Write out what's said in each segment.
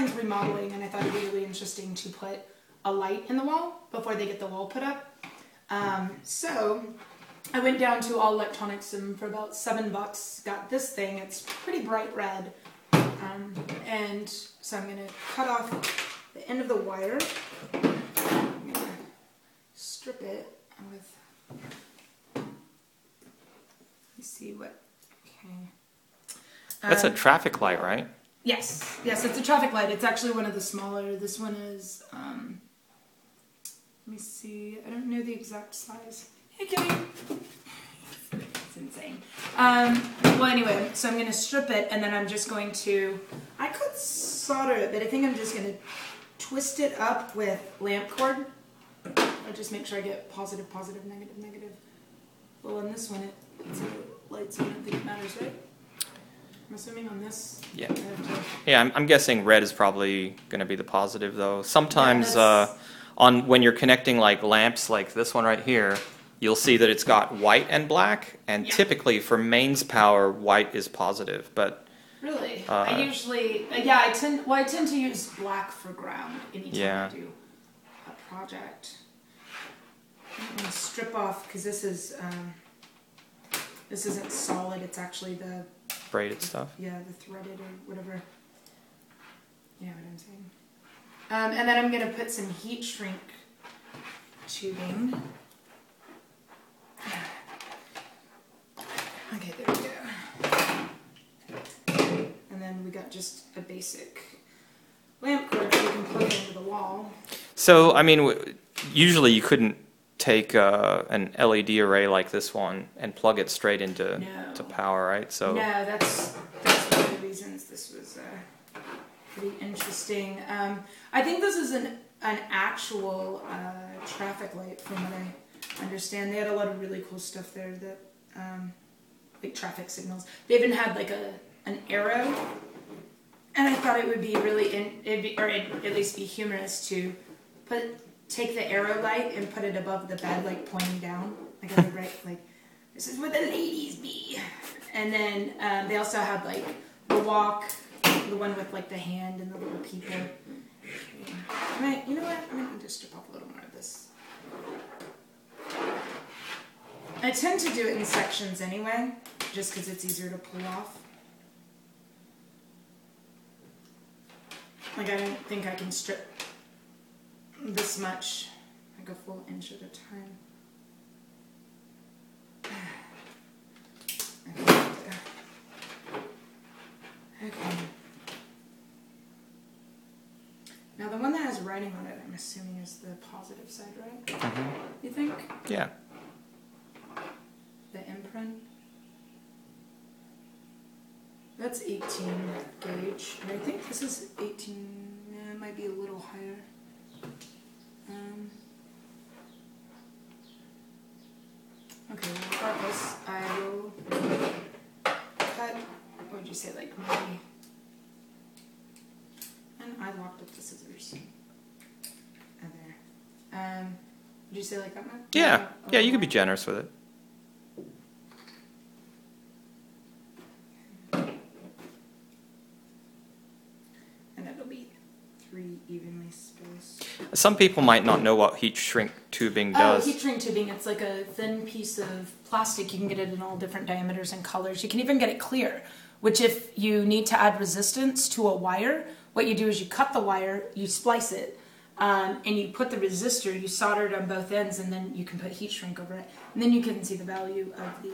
friend's remodeling, and I thought it'd be really interesting to put a light in the wall before they get the wall put up. So I went down to All Electronics and for about $7 got this thing. It's pretty bright red. And so I'm going to cut off the end of the wire. I'm going to strip it with, let me see what, okay. That's a traffic light, right? Yes, it's a traffic light. It's actually one of the smaller. This one is, let me see, I don't know the exact size. Hey, Kitty! It's insane. Well, anyway, so I'm going to strip it, and then I'm just going to, I could solder it, but I think I'm just going to twist it up with lamp cord. I'll just make sure I get positive, positive, negative, negative. Well, on this one, it's a light, so I don't think it matters, right? I'm assuming on this. Yeah. Yeah, I'm guessing red is probably going to be the positive, though. Sometimes when you're connecting like lamps like this one right here, you'll see that it's got white and black, and typically for mains power, white is positive. But really, I usually I tend to use black for ground anytime I do a project. I'm going to strip off because this isn't solid. It's actually the braided stuff. Yeah, the threaded or whatever. You know what I'm saying. And then I'm going to put some heat shrink tubing. Okay, there we go. And then we got just a basic lamp cord that we can plug into the wall. So, I mean, usually you couldn't take an LED array like this one and plug it straight into to power, right? So no, that's one of the reasons this was pretty interesting. I think this is an actual traffic light from what I understand. They had a lot of really cool stuff there that like traffic signals. They even had like an arrow, and I thought it would be really or at least be humorous to take the arrow light and put it above the bed, like pointing down, like right, like this is where the ladies be. And then they also had like the walk, the one with like the hand and the little people. Okay. You know what? I'm gonna just strip off a little more of this. I tend to do it in sections anyway, just because it's easier to pull off. Like I don't think I can strip this much, like a full inch at a time. Okay. Now the one that has writing on it, I'm assuming is the positive side, right? Mm-hmm. You think? Yeah. The imprint. That's 18 gauge, and I think this is 18. Yeah, it might be a little higher. Okay, well, regardless, I will cut, what would you say, like maybe, and I locked up the scissors. And there. Would you say like that much? Yeah, yeah, you can be generous with it. And it'll be 3 evenly spaced. Some people might not know what heat shrink tubing does. Oh, heat shrink tubing, it's like a thin piece of plastic. You can get it in all different diameters and colors. You can even get it clear, which if you need to add resistance to a wire, what you do is you cut the wire, you splice it, and you put the resistor, you solder it on both ends, and then you can put heat shrink over it. And then you can see the value of the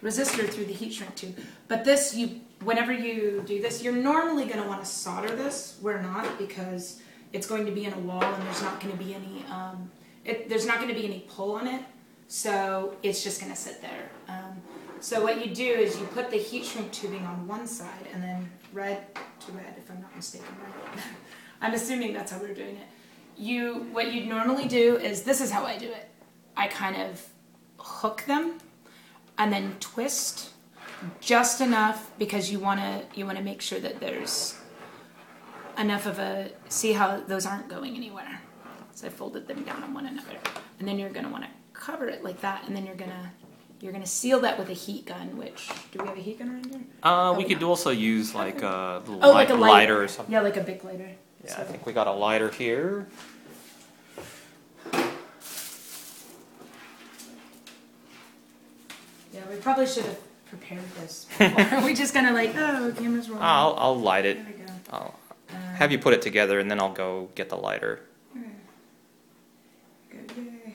resistor through the heat shrink tube. But this, whenever you do this, you're normally going to want to solder this. We're not, because it's going to be in a wall and there's not going to be any pull on it, so it's just going to sit there. So what you do is you put the heat shrink tubing on one side, and then red to red, if I'm not mistaken, right? I'm assuming that's how we're doing it. What you'd normally do is, this is how I do it. I kind of hook them and then twist just enough, because you want to make sure that there's enough of a, see how those aren't going anywhere. So I folded them down on one another, and then you're going to want to cover it like that, and then you're going to seal that with a heat gun. Which, do we have a heat gun around here? We could also use like a like a lighter or something. Yeah, like a Bic lighter. Yeah, So. I think we got a lighter here. Yeah, we probably should have prepared this before. We just kind of like, oh, camera's rolling. I'll light it. There we go. I'll have you put it together, and then I'll go get the lighter. Okay. Good, yay.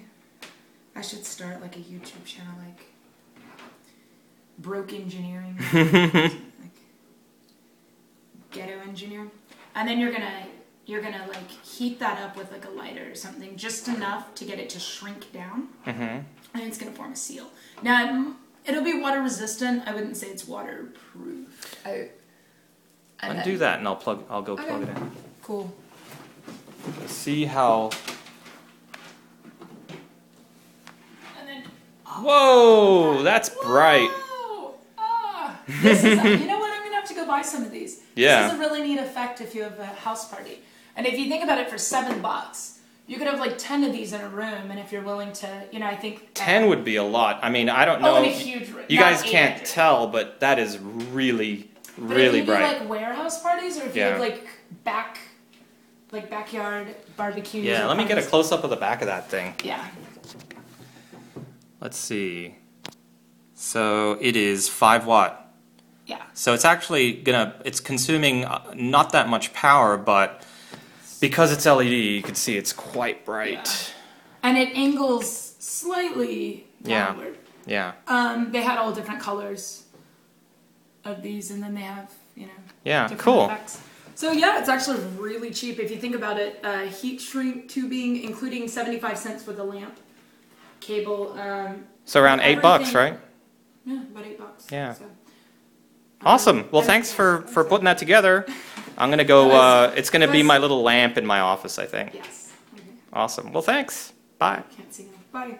I should start like a YouTube channel, like Broke Engineering, like Ghetto Engineering, and then you're gonna like heat that up with like a lighter or something, just enough to get it to shrink down, and it's gonna form a seal. Now it'll be water resistant. I wouldn't say it's waterproof. Undo that, and I'll go plug it in. Cool. See how. And then. Whoa, that's bright. Whoa! Ah, this is. You know what? I'm gonna have to go buy some of these. Yeah. This is a really neat effect if you have a house party. And if you think about it, for $7, you could have like 10 of these in a room. And if you're willing to, I think 10 would be a lot. I mean, I don't know. Oh, in a huge room. You guys can't tell, but that is really, really if you bright. do like warehouse parties, or if you have like backyard barbecues. Yeah, let me get a close up of the back of that thing. Yeah. Let's see. So it is 5 watt. Yeah. So it's actually it's consuming not that much power, but because it's LED, you can see it's quite bright. Yeah. And it angles slightly downward. Yeah. They had all different colors of these, and then they have, Yeah, different cool. effects. So yeah, it's actually really cheap if you think about it. Heat shrink tubing, including 75 cents for the lamp, cable. So around $8, right? Yeah, about $8. Yeah. So, Awesome. Well, thanks for putting that together. I'm gonna go. It's gonna be my little lamp in my office, I think. Yes. Okay. Awesome. Well, thanks. Bye. Can't see now. Bye.